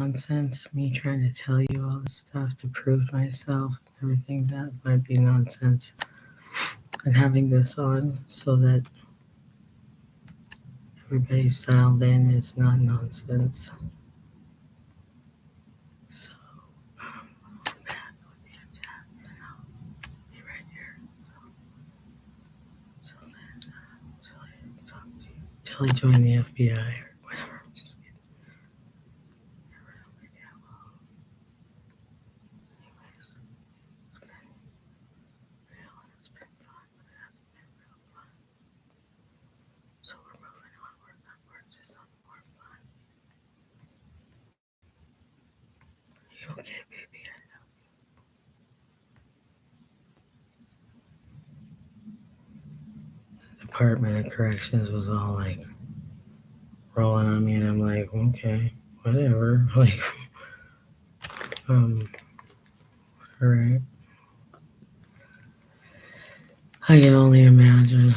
nonsense, me trying to tell you all this stuff to prove myself, everything that might be nonsense, and having this on so that everybody's dialed in, it's not nonsense. So, I'm back with the chat, and I'll be right here. So then, till I talk to you, till I join the FBI or whatever. I'm just kidding. Never know, maybe I will. Anyways, it's been real and it's been fun, but it hasn't been real fun. So we're moving onward, upward, just on more fun. You okay, baby? I know. The Department of Corrections was all like rolling on me, and I'm like, okay, whatever. Like, um, all right. I can only imagine.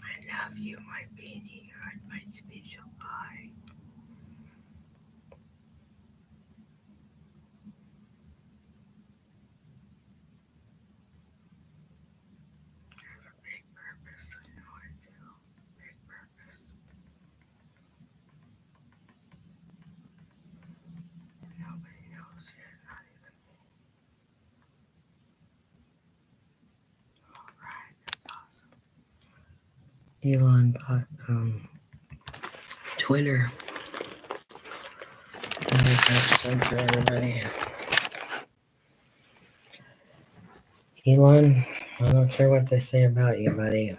I love you, my beanie. You're my special guy. I have a big purpose. I know I do. Big purpose. Nobody knows yet, not even me. All right, that's awesome. Elon bought Twitter. I think that's good for everybody. Elon, I don't care what they say about you, buddy.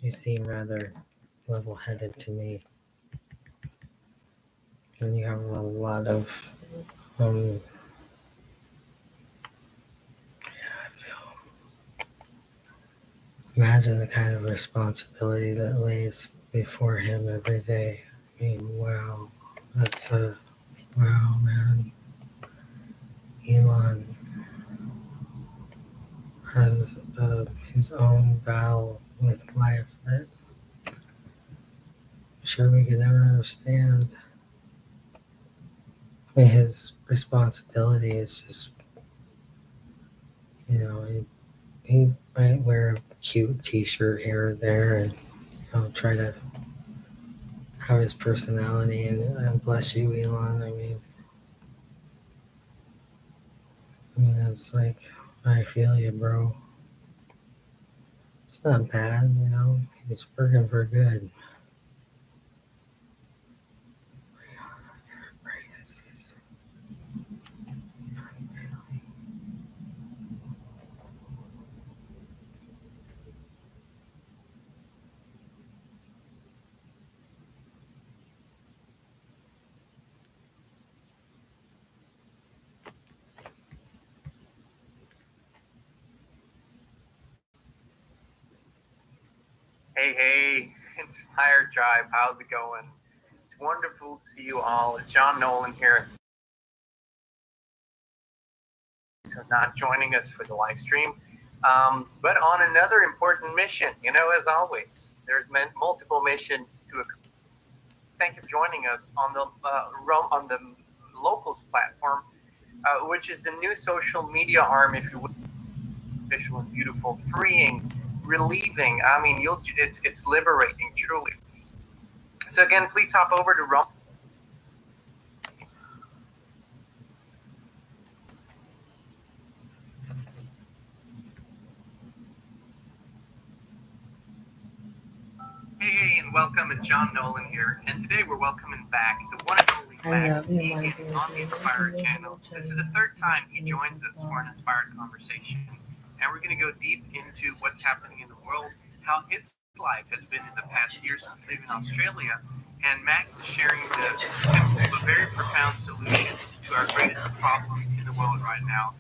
You seem rather level-headed to me, and you have a lot of um. I feel. Imagine the kind of responsibility that lays before him every day. I mean, wow, that's a wow, man. Elon has his own battle with life that I'm sure we could never understand. I mean, his responsibility is just, he might wear a cute T-shirt here or there, and try to have his personality. And bless you, Elon. I mean, it's like I feel you, bro. It's not bad, He's working for good. Hey, Inspired Tribe, how's it going? It's wonderful to see you all. It's John Nolan here. So not joining us for the live stream, but on another important mission. As always, there's multiple missions to. Thank you for joining us on the Locals platform, which is the new social media arm, if you will, visual and beautiful, freeing, relieving. I mean, it's liberating, truly. So again, please hop over to Rumble. Hey, and welcome. It's John Nolan here, and today we're welcoming back the one and only Max Egan on the Inspired channel. This is the third time he joins us for an inspired conversation, and we're going to go deep into what's happening in the world, how his life has been in the past year since leaving Australia, and Max is sharing the simple but very profound solutions to our greatest problems in the world right now.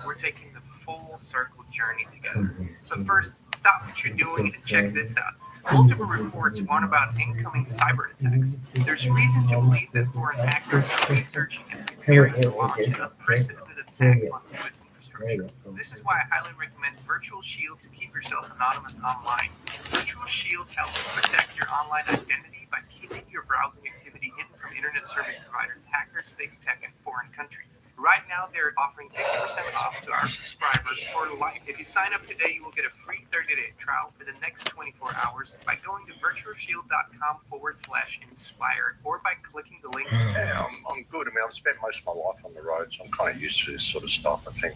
We're taking the full circle journey together. But first, stop what you're doing and check this out. Multiple reports warn about incoming cyber attacks. There's reason to believe that foreign hackers are researching and preparing to launch an unprecedented attack on U.S. infrastructure. This is why I highly recommend Virtual Shield to keep yourself anonymous online. Virtual Shield helps protect your online identity by keeping your browsing activity hidden from internet service providers, hackers, big tech, and foreign countries. Right now, they're offering 50% off to our subscribers for life. If you sign up today, you will get a free 30-day trial for the next 24 hours by going to virtualshield.com/inspire or by clicking the link. Yeah, I'm good. I mean, I've spent most of my life on the road, so I'm kind of used to this sort of stuff. I think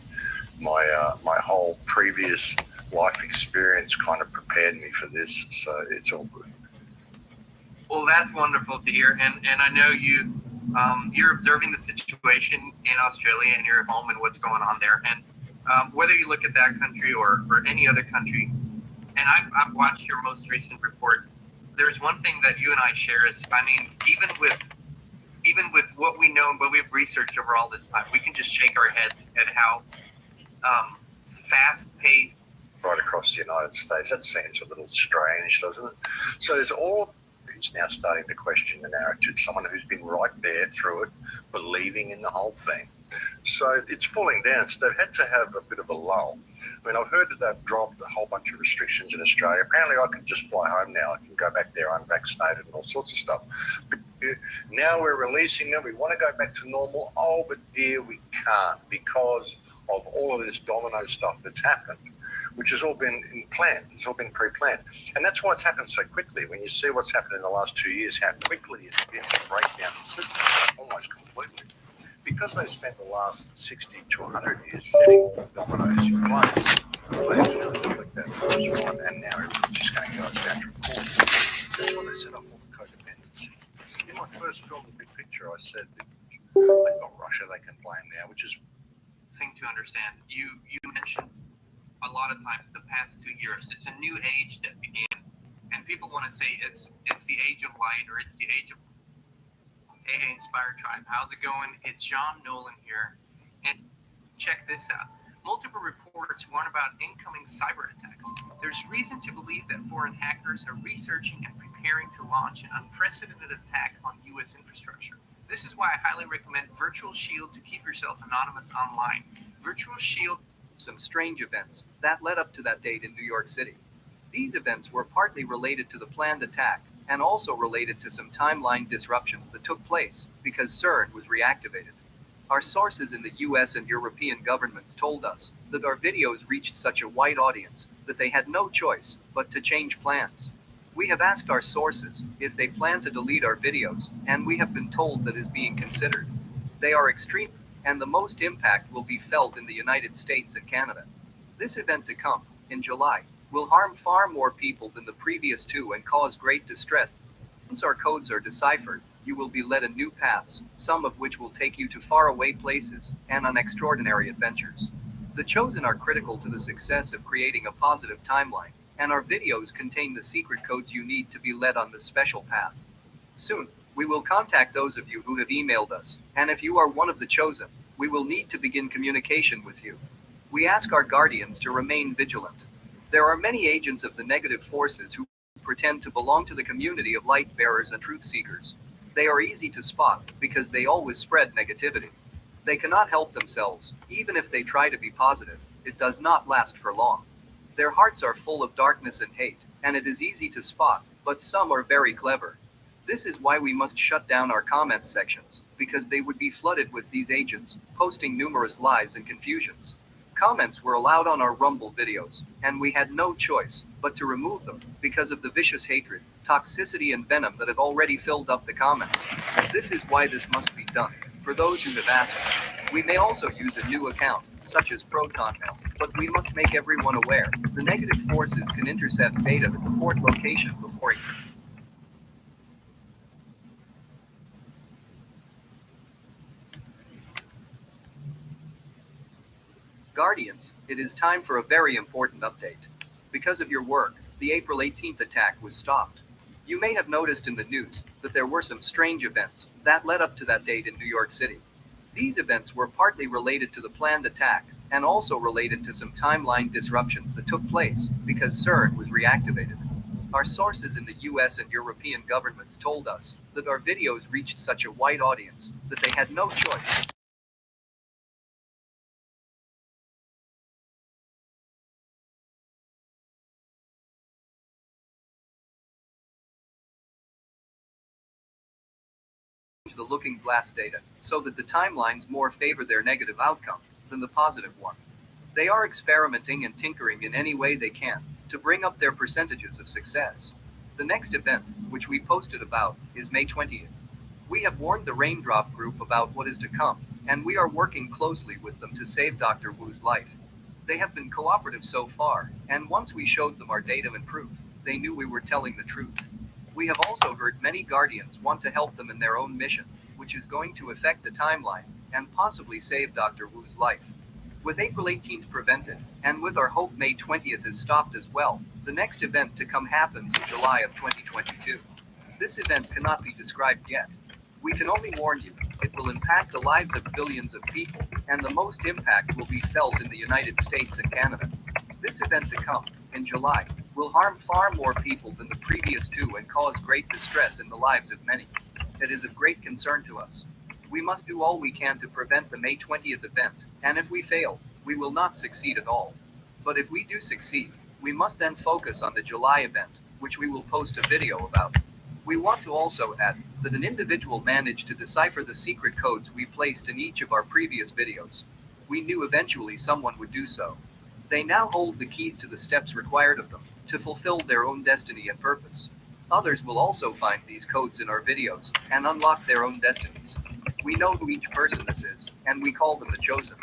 my whole previous life experience kind of prepared me for this, so it's all good. Well, that's wonderful to hear, and I know you're observing the situation in Australia and you're at home and what's going on there, and whether you look at that country or any other country, and I've watched your most recent report. There's one thing that you and I share is, I mean, even with what we know and what we've researched over all this time, we can just shake our heads at how fast-paced. Right across the United States, that seems a little strange, doesn't it? So there's all these now starting to question the narrative. Someone who's been right there through it, believing in the whole thing. So it's falling down. So they've had to have a bit of a lull. I mean, I've heard that they've dropped a whole bunch of restrictions in Australia. Apparently, I can just fly home now. I can go back there unvaccinated and all sorts of stuff. But now we're releasing them. We want to go back to normal. Oh, but dear, we can't because of all of this domino stuff that's happened, which has all been planned. It's all been pre-planned. And that's why it's happened so quickly. When you see what's happened in the last 2 years, how quickly it's been to break down the system almost completely. Because they spent the last 60 to 100 years setting dominoes in place, they actually click that first one, and now everything's just going to go its natural course. That's why they set up all the codependency. In my first film, The Big Picture, I said that they've got Russia they can blame now, which is Thing to understand. You mentioned a lot of times the past 2 years, it's a new age that began, and people want to say it's the age of light or it's the age of AA Inspired Tribe. How's it going? It's John Nolan here, and check this out. Multiple reports warn about incoming cyber attacks. There's reason to believe that foreign hackers are researching and preparing to launch an unprecedented attack on U.S. infrastructure. This is why I highly recommend Virtual Shield to keep yourself anonymous online. Virtual Shield. Some strange events that led up to that date in New York City. These events were partly related to the planned attack and also related to some timeline disruptions that took place because CERN was reactivated. Our sources in the US and European governments told us that our videos reached such a wide audience that they had no choice but to change plans. We have asked our sources if they plan to delete our videos, and we have been told that is being considered. They are extreme, and the most impact will be felt in the United States and Canada. This event to come, in July, will harm far more people than the previous two and cause great distress. Once our codes are deciphered, you will be led in new paths, some of which will take you to faraway places and on extraordinary adventures. The chosen are critical to the success of creating a positive timeline, and our videos contain the secret codes you need to be led on this special path. Soon, we will contact those of you who have emailed us, and if you are one of the chosen, we will need to begin communication with you. We ask our guardians to remain vigilant. There are many agents of the negative forces who pretend to belong to the community of light bearers and truth seekers. They are easy to spot because they always spread negativity. They cannot help themselves. Even if they try to be positive, it does not last for long. Their hearts are full of darkness and hate, and it is easy to spot, but some are very clever. This is why we must shut down our comments sections, because they would be flooded with these agents, posting numerous lies and confusions. Comments were allowed on our Rumble videos, and we had no choice but to remove them because of the vicious hatred, toxicity, and venom that have already filled up the comments. This is why this must be done. For those who have asked, we may also use a new account, such as ProtonMail, but we must make everyone aware the negative forces can intercept data at the port location before Guardians, it is time for a very important update. Because of your work, the April 18th attack was stopped. You may have noticed in the news that there were some strange events that led up to that date in New York City. These events were partly related to the planned attack and also related to some timeline disruptions that took place because CERN was reactivated. Our sources in the US and European governments told us that our videos reached such a wide audience that they had no choice the looking glass data so that the timelines more favor their negative outcome than the positive one. They are experimenting and tinkering in any way they can to bring up their percentages of success. The next event, which we posted about, is May 20th. We have warned the Raindrop Group about what is to come, and we are working closely with them to save Dr. Wu's life. They have been cooperative so far, and once we showed them our data and proof, they knew we were telling the truth. We have also heard many Guardians want to help them in their own mission, which is going to affect the timeline and possibly save Dr. Wu's life. With April 18th prevented, and with our hope May 20th is stopped as well, the next event to come happens in July of 2022. This event cannot be described yet. We can only warn you, it will impact the lives of billions of people, and the most impact will be felt in the United States and Canada. This event to come, in July, will harm far more people than the previous two and cause great distress in the lives of many. It is of great concern to us. We must do all we can to prevent the May 20th event, and if we fail, we will not succeed at all. But if we do succeed, we must then focus on the July event, which we will post a video about. We want to also add that an individual managed to decipher the secret codes we placed in each of our previous videos. We knew eventually someone would do so. They now hold the keys to the steps required of them to fulfill their own destiny and purpose. Others will also find these codes in our videos and unlock their own destinies. We know who each person this is, and we call them the Chosen.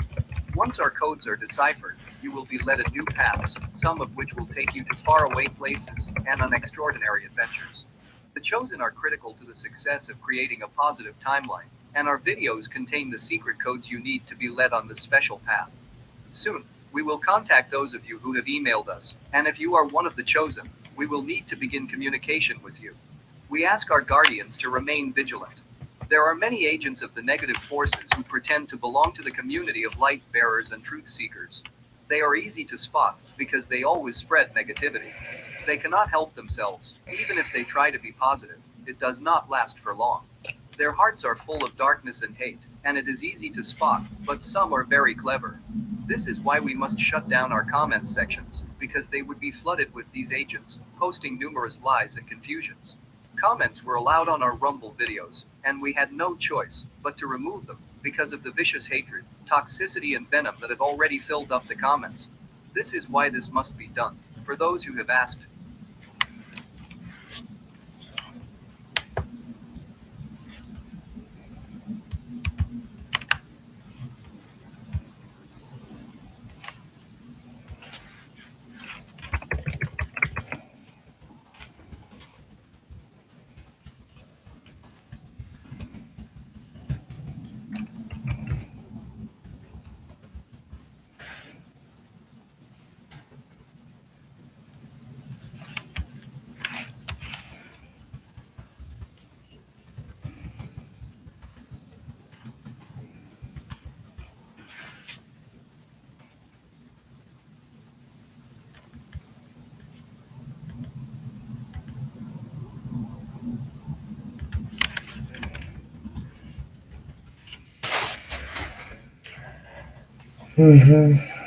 Once our codes are deciphered, you will be led on new paths, some of which will take you to faraway places and on extraordinary adventures. The Chosen are critical to the success of creating a positive timeline, and our videos contain the secret codes you need to be led on this special path. Soon, we will contact those of you who have emailed us, and if you are one of the Chosen, we will need to begin communication with you. We ask our Guardians to remain vigilant. There are many agents of the negative forces who pretend to belong to the community of light bearers and truth seekers. They are easy to spot because they always spread negativity. They cannot help themselves, even if they try to be positive, it does not last for long. Their hearts are full of darkness and hate, and it is easy to spot, but some are very clever. This is why we must shut down our comments sections, because they would be flooded with these agents, posting numerous lies and confusions. Comments were allowed on our Rumble videos, and we had no choice but to remove them, because of the vicious hatred, toxicity and venom that have already filled up the comments. This is why this must be done, for those who have asked. Mm-hmm.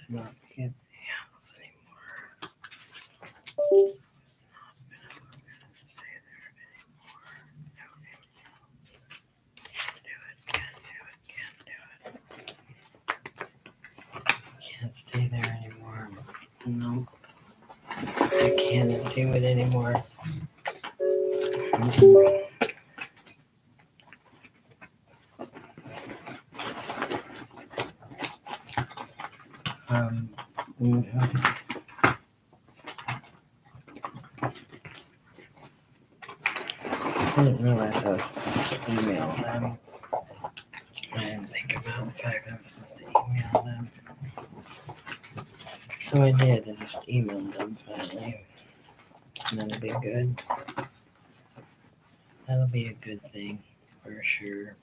not be at the house anymore. Can't stay there anymore. No, I can't do it anymore. Mhm. I didn't realize I was supposed to email them. I didn't think about the fact that I was supposed to email them. So I did. I just emailed them finally. And that'll be good. That'll be a good thing for sure.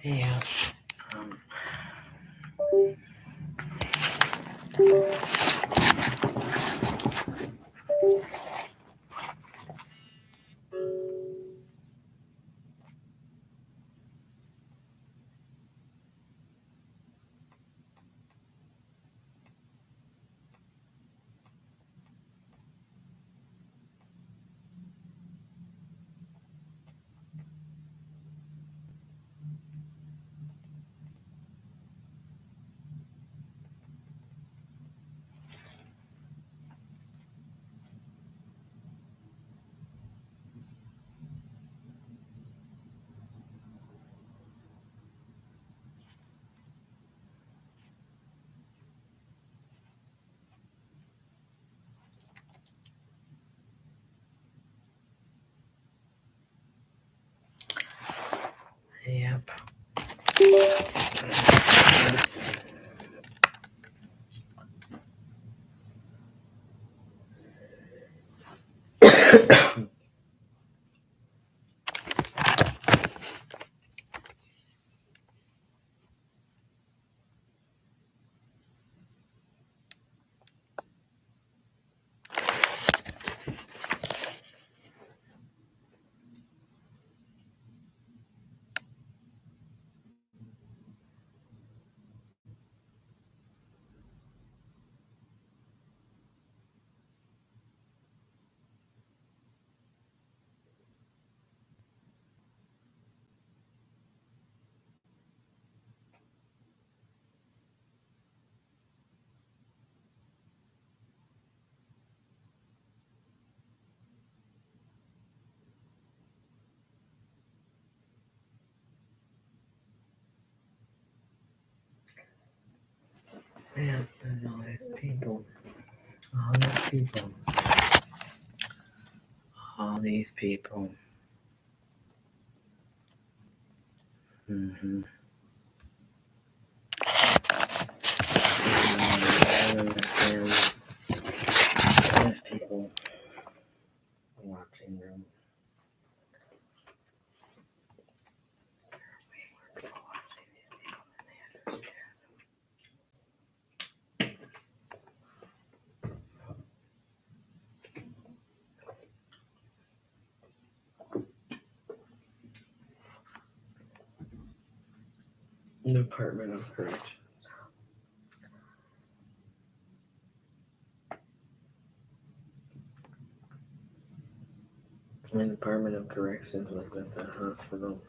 Yeah. Um, yep. Yeah, and all these people. All these people. All these people. Mm-hmm. I don't understand. There's people watching them. People watching these people and they understand. Department of Corrections. My Department of Corrections was at the hospital.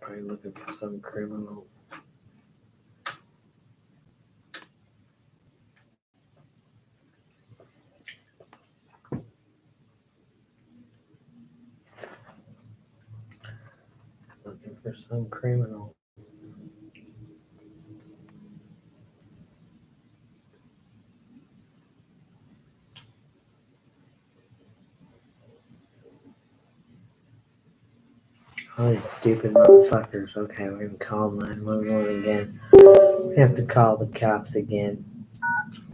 Probably looking for some criminal. Looking for some criminal. All these stupid motherfuckers. Okay, we're gonna call 911 again. We have to call the cops again.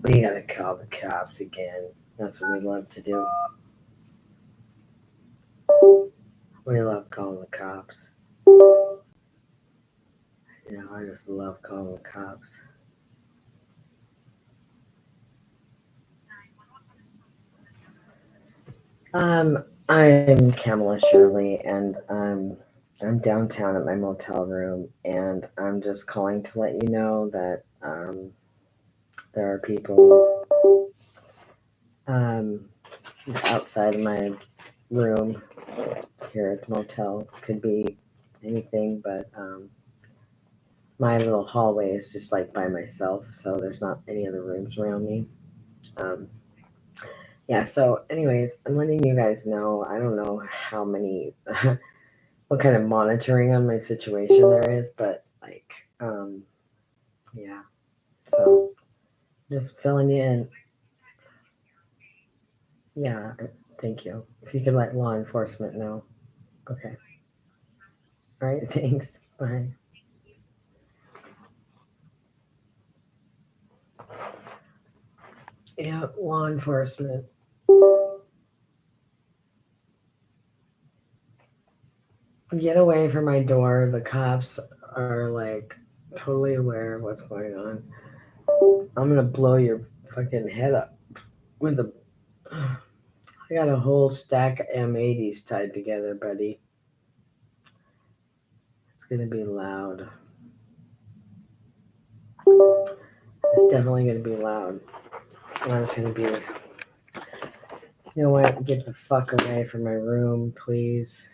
We gotta call the cops again. That's what we love to do. We love calling the cops. You know, I just love calling the cops. I'm Kamala Shirley, and I'm downtown at my motel room, and I'm just calling to let you know that there are people outside of my room here at the motel. Could be anything, but my little hallway is just like by myself, so there's not any other rooms around me. Yeah, so anyways, I'm letting you guys know. I don't know how many what kind of monitoring on my situation there is, but like yeah. So just filling you in. Yeah, thank you. If you could let law enforcement know. Okay. All right, thanks. Bye. Yeah, law enforcement. Get away from my door. The cops are like totally aware of what's going on. I'm gonna blow your fucking head up with a. I got a whole stack of M80s tied together, buddy. It's gonna be loud. It's definitely gonna be loud. It's gonna be. You know what? Get the fuck away from my room, please.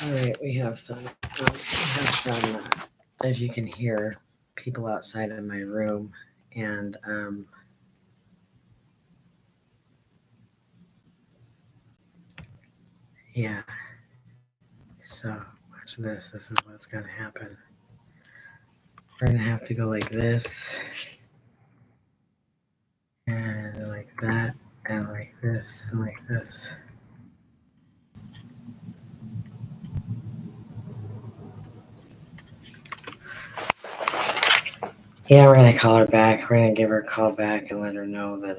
All right, we have some. As you can hear, people outside of my room, and yeah. So watch this. This is what's gonna happen. We're gonna have to go like this, and like that, and like this, and like this. Yeah, we're gonna call her back. We're gonna give her a call back and let her know that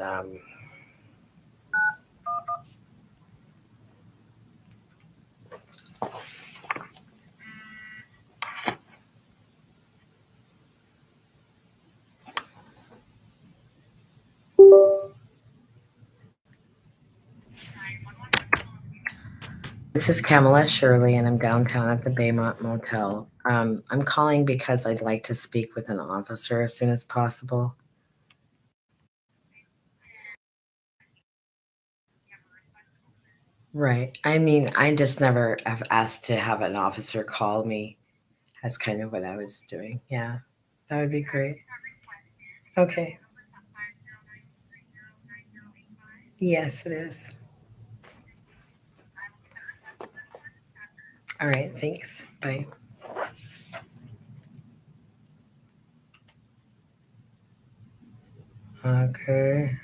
this is Kamala Shirley, and I'm downtown at the Baymont Motel. I'm calling because I'd like to speak with an officer as soon as possible. Right. I mean, I just never have asked to have an officer call me. That's kind of what I was doing. Yeah, that would be great. Okay. Yes, it is. All right. Thanks. Bye. Okay.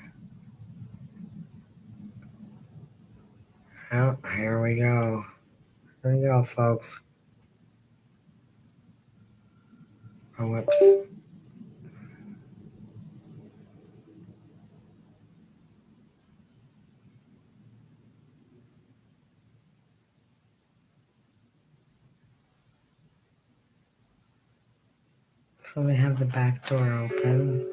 Oh, here we go. Here we go, folks. Oh, whoops. So we have the back door open.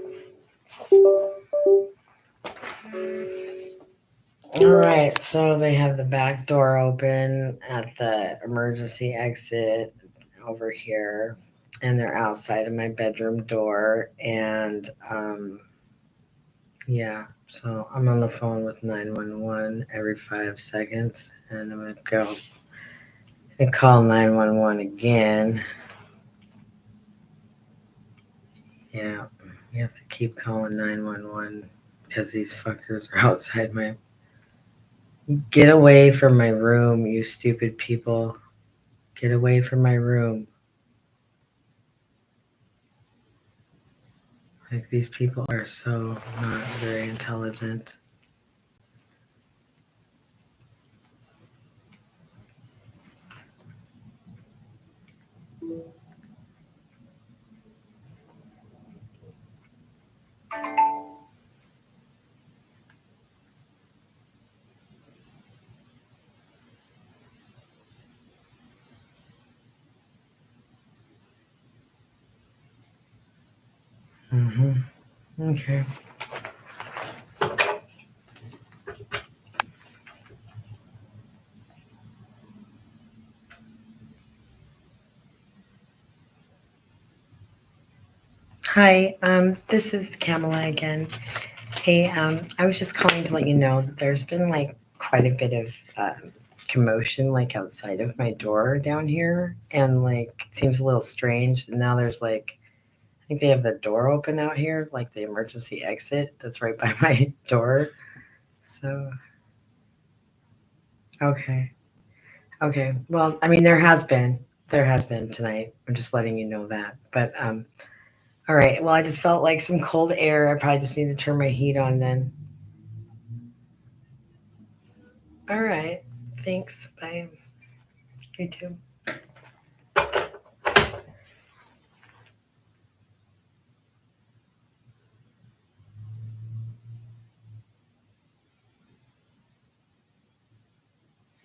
All right, so they have the back door open at the emergency exit over here, and they're outside of my bedroom door. And yeah, so I'm on the phone with 911 every 5 seconds, and I'm gonna go and call 911 again. Yeah, you have to keep calling 911 because these fuckers are outside my. Get away from my room, you stupid people. Get away from my room. Like, these people are so not very intelligent. Okay. Hi, this is Kamala again. Hey, I was just calling to let you know that there's been like quite a bit of commotion like outside of my door down here, and like it seems a little strange. And now there's like, I think they have the door open out here, like the emergency exit that's right by my door. So, okay. Okay. Well, I mean, there has been tonight. I'm just letting you know that. But all right. Well, I just felt like some cold air. I probably just need to turn my heat on then. All right. Thanks. Bye. You too.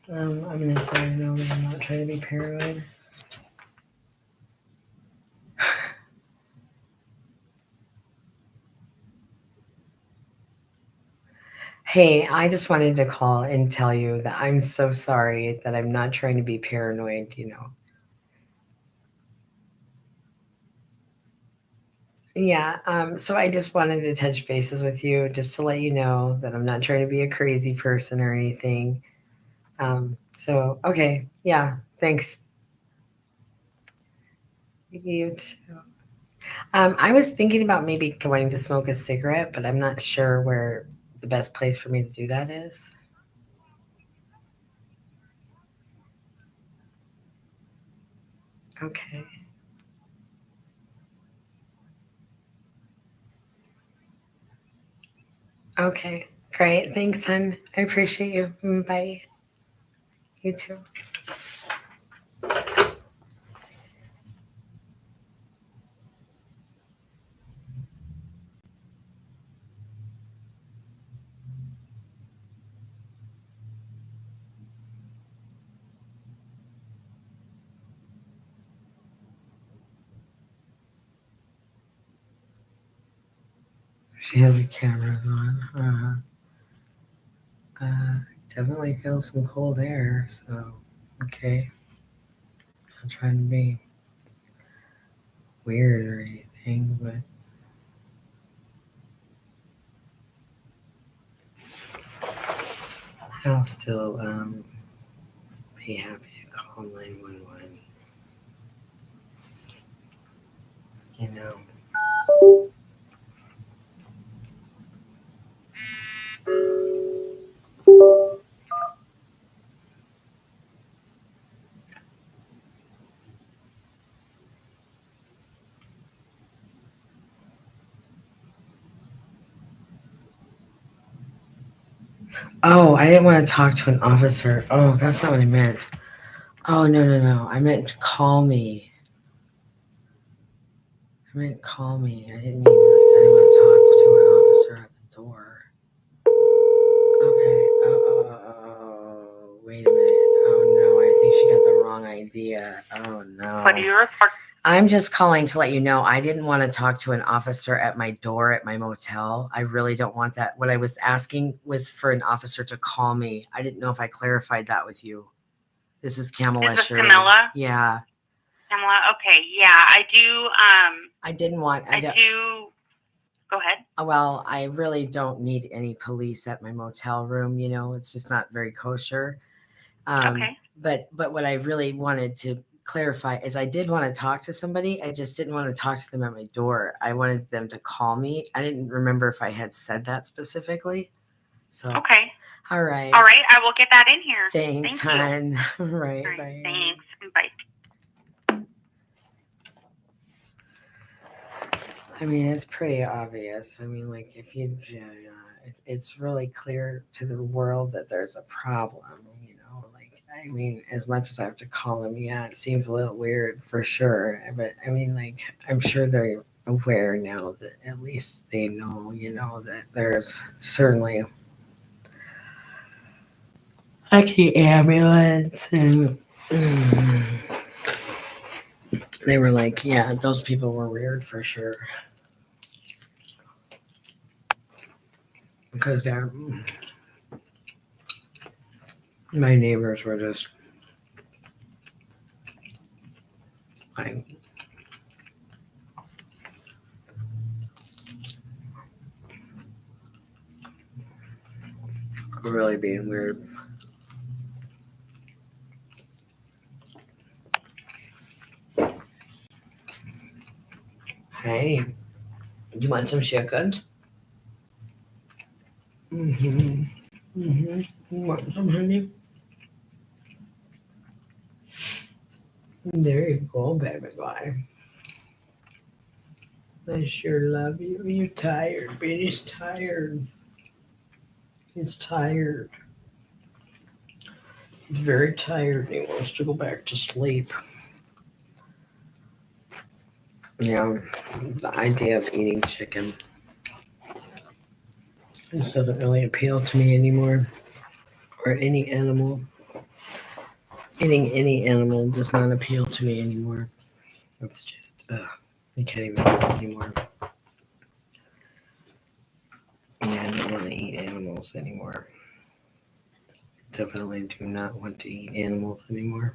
I'm gonna tell you no, that I'm not trying to be paranoid. Hey, I just wanted to call and tell you that I'm so sorry that I'm not trying to be paranoid. Yeah, so I just wanted to touch bases with you just to let you know that I'm not trying to be a crazy person or anything. So okay, yeah, thanks. You too. I was thinking about maybe going to smoke a cigarette, but I'm not sure where the best place for me to do that is. Okay. Okay. Great. Thanks, hon. I appreciate you. Bye. You too. She has the cameras on. Definitely feel some cold air. So, okay. Not trying to be weird or anything, but I'll still be happy to call 911. You know. Oh, I didn't want to talk to an officer. Oh, that's not what I meant. Oh, no. I meant call me. I meant call me. I didn't mean like I didn't want to talk to an officer at the door. Okay. Oh, wait a minute. Oh no, I think she got the wrong idea. Oh no. What do you report? I'm just calling to let you know I didn't want to talk to an officer at my door at my motel. I really don't want that. What I was asking was for an officer to call me. I didn't know if I clarified that with you. This is Camilla Is this Shirley. Camilla? Yeah. Camilla? Okay, yeah, I do, I didn't want. I do, go ahead. Well, I really don't need any police at my motel room. You know, it's just not very kosher. Okay. But what I really wanted to clarify is I did want to talk to somebody. I just didn't want to talk to them at my door. I wanted them to call me. I didn't remember if I had said that specifically. So, Okay. all right. All right, I will get that in here. Thanks, Thank you. hon. Right. All right, Bye. thanks. Bye. I mean, it's pretty obvious. I mean, like if you, it's really clear to the world that there's a problem. You know, like I mean, as much as I have to call them, yeah, it seems a little weird for sure. But I mean, like I'm sure they're aware now that at least they know, you know, that there's certainly like the ambulance and. They were like, yeah, those people were weird for sure. Because they're, my neighbors were just like, really being weird. Hey, you want some chickens? You want some, honey? There you go, baby boy. I sure love you. You're tired. Benny's tired. He's tired. He's very tired. He wants to go back to sleep. Yeah, the idea of eating chicken this doesn't really appeal to me anymore. Or any animal. Eating any animal does not appeal to me anymore. It's just, I can't even do it anymore. Yeah, I don't want to eat animals anymore. Definitely do not want to eat animals anymore.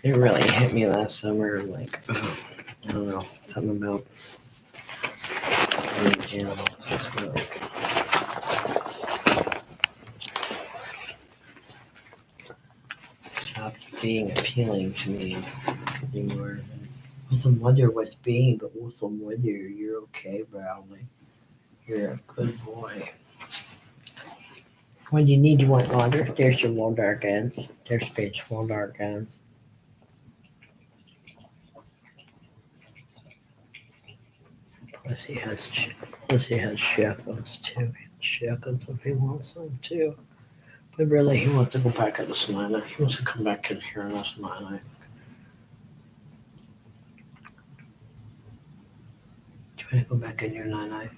It really hit me last summer. Like, I don't know, something about eating animals was really stopped being appealing to me anymore. I also wonder what's being, but also wonder you're okay, Bradley. You're a good boy. When you need, you want water. There's your Waldark ends. There's Space Waldark ends. Pussy has shekels too. Shekels if he wants them too. But really, he wants to go back in the Smyrna. He wants to come back in here in the Smyrna. Do you want to go back in your nine?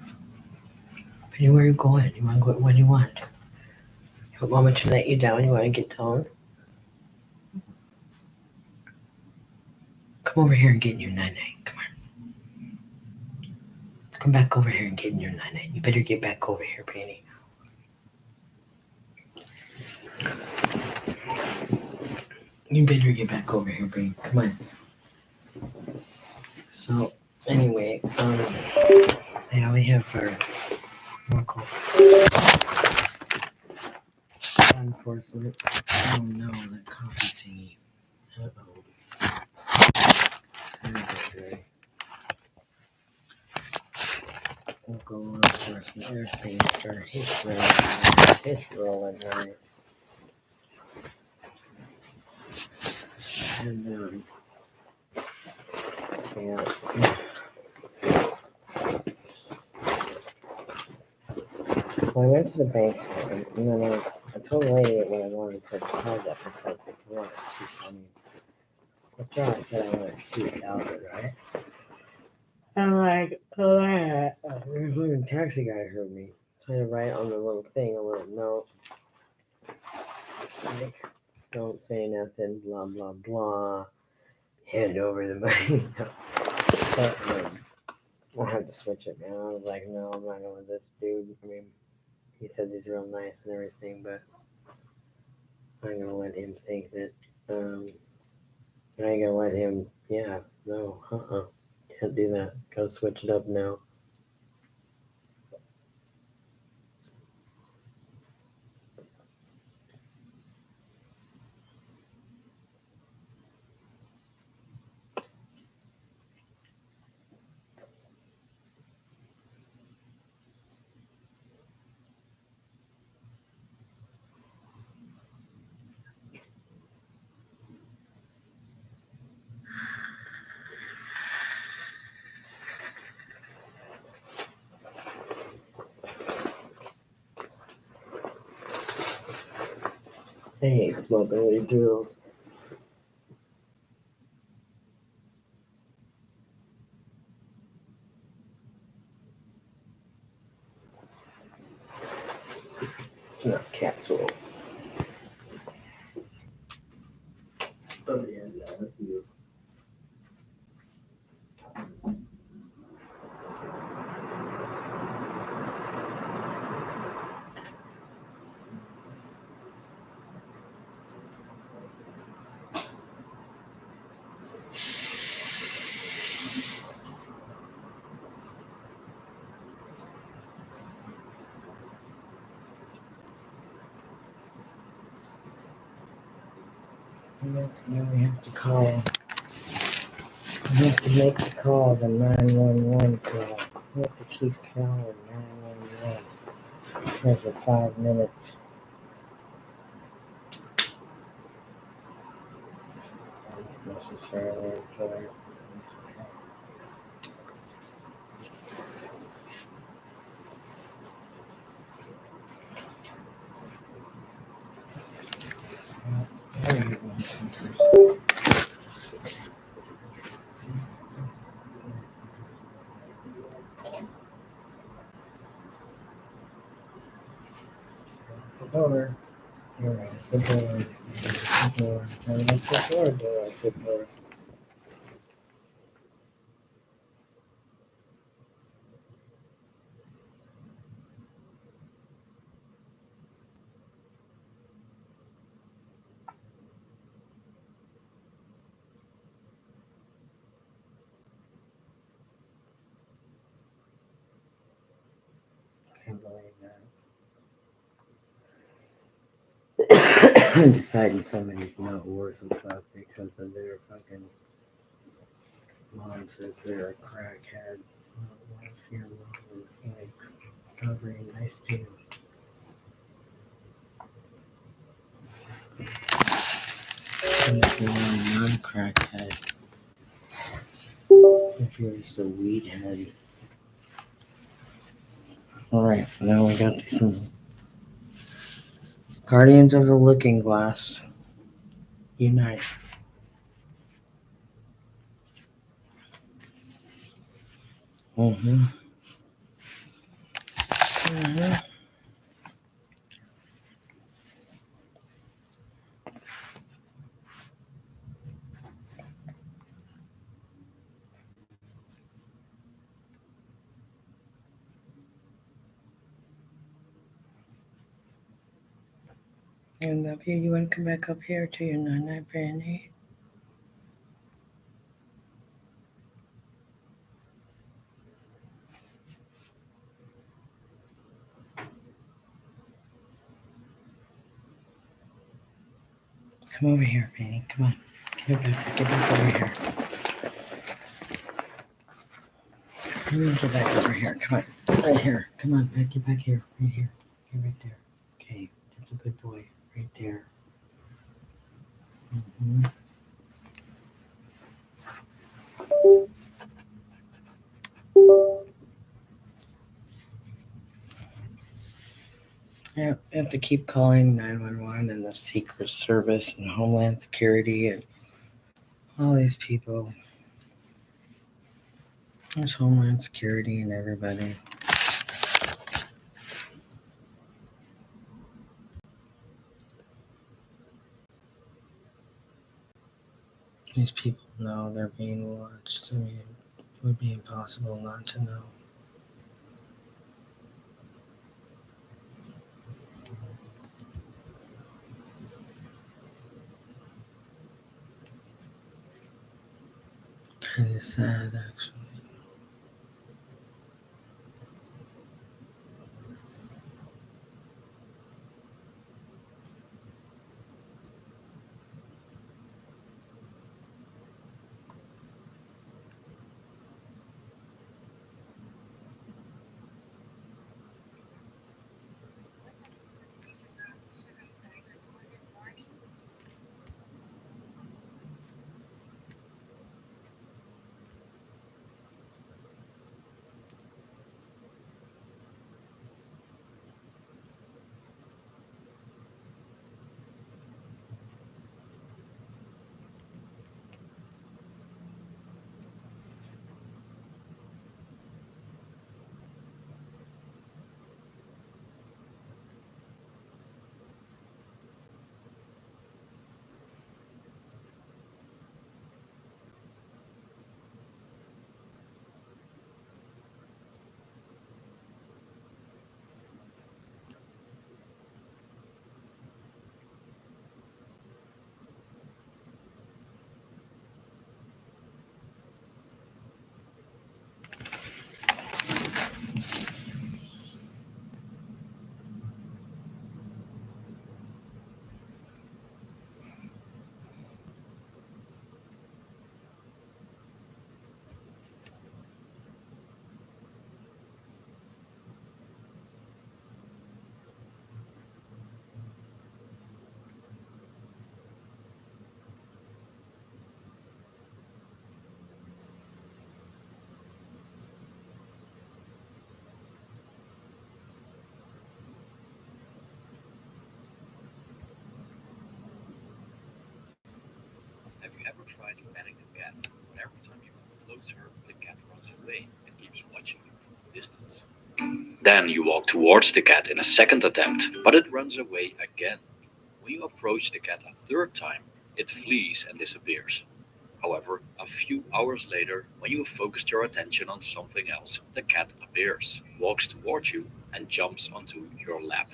Penny, where are you going? You want to go? What do you want? You want Mama to let you down? You want to get down? Come over here and get in your nine. Come on. Come back over here and get in your nine. You better get back over here, Penny. You better get back over here, Penny. Come on. So, anyway, yeah, we have our local law enforcement. Oh no, that coffee thingy. Uh-oh. Okay. Local law enforcement, there's Sinister. He's rolling nice. He's rolling nice. And Yeah. Well, I went to the bank and then I told the lady what I wanted for deposit. I said, if you want to, withdraw it, then I want to $2,000, right? I'm like, oh, yeah. The fucking taxi guy heard me. So I write on the little thing a little note. Like, don't say nothing, blah, blah, blah. Hand over the money. But, I'll have to switch it now. I was like, no, I'm not going with this dude. I mean, he said he's real nice and everything, but I'm going to let him think that, I ain't going to let him, no, can't do that. Gotta switch it up now. I hate smoking weed too. It's not capsule. Oh, yeah, that's you. Next, now we have to call. We have to make the call, the 911 call. We have to keep calling 911 every 5 minutes. Not necessarily important. The door. You're right. The door. The door. I like the door. The door. Can't believe that. I'm deciding somebody's not worth a fuck because of their fucking mom says they're a crackhead. What if your mom is like not very nice to you? If you're a non-crackhead, if you're just a weed head. Alright, now we got some Guardians of the Looking Glass. Unite. Mm-hmm. Mm-hmm. And up here, you want to come back up here to your 99 brandy? Come over here, Penny. Come on. Get back over here. Get back over here. Come on. Right here. Come on. Get back here. Right here. Get right there. Okay. That's a good boy. Right there. Mm-hmm. Yeah, you have to keep calling 911 and the Secret Service and Homeland Security and all these people. There's Homeland Security and everybody. These people know they're being watched. I mean, it would be impossible not to know. Kind of sad, actually. Have you ever tried petting a cat, but every time you come closer, the cat runs away and keeps watching you from a distance? Then you walk towards the cat in a second attempt, but it runs away again. When you approach the cat a third time, it flees and disappears. However, a few hours later, when you have focused your attention on something else, the cat appears, walks towards you, and jumps onto your lap.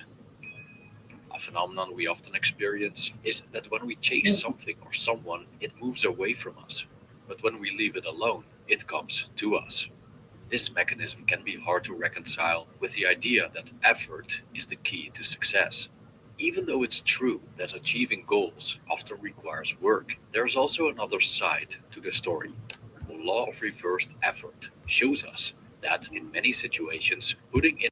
A phenomenon we often experience is that when we chase something or someone, it moves away from us. But when we leave it alone, it comes to us. This mechanism can be hard to reconcile with the idea that effort is the key to success. Even though it's true that achieving goals often requires work, there's also another side to the story. The law of reversed effort shows us that in many situations, putting in